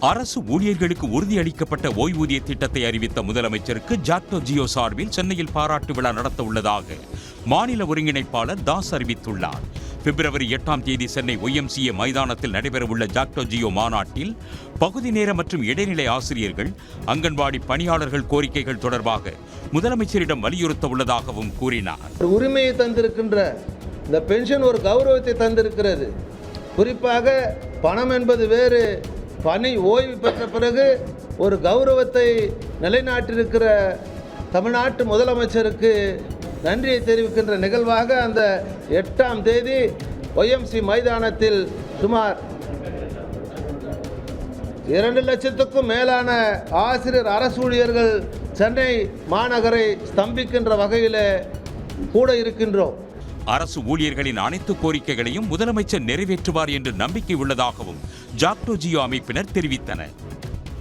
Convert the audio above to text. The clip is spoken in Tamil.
அரசு ஊழியர்களுக்கு உறுதியளிக்கப்பட்ட ஓய்வூதிய திட்டத்தை அறிவித்த முதலமைச்சருக்கு ஜாக்டோ ஜியோ சார்பில் சென்னையில் பாராட்டு விழா நடத்த உள்ளதாக மாநில ஒருங்கிணைப்பாளர் தாஸ் அறிவித்துள்ளார். பிப்ரவரி 8ஆம் தேதி சென்னை YMCA மைதானத்தில் நடைபெறவுள்ள ஜாக்டோ ஜியோ மாநாட்டில் பகுதி நேர மற்றும் இடைநிலை ஆசிரியர்கள், அங்கன்வாடி பணியாளர்கள் கோரிக்கைகள் தொடர்பாக முதலமைச்சரிடம் வலியுறுத்த உள்ளதாகவும் கூறினார். உரிமையை தந்திருக்கின்ற இந்த பென்ஷன் ஒரு கௌரவத்தை தந்திருக்கிறது. குறிப்பாக பணம் என்பது வேறு, பணி ஓய்வு பெற்ற பிறகு ஒரு கௌரவத்தை நிலைநாட்டியிருக்கிற தமிழ்நாட்டு முதலமைச்சருக்கு நன்றியை தெரிவிக்கின்ற நிகழ்வாக அந்த 8ஆம் தேதி YMC மைதானத்தில் சுமார் 2 லட்சத்துக்கும் மேலான ஆசிரியர் அரசு ஊழியர்கள் சென்னை மாநகரை ஸ்தம்பிக்கின்ற வகையில் கூட இருக்கின்றோம். அரசு ஊழியர்களின் அனைத்து கோரிக்கைகளையும் முதலமைச்சர் நிறைவேற்றுவார் என்று நம்பிக்கை உள்ளதாகவும் ஜாக்டோ ஜியோ அமைப்பினர் தெரிவித்தனர்.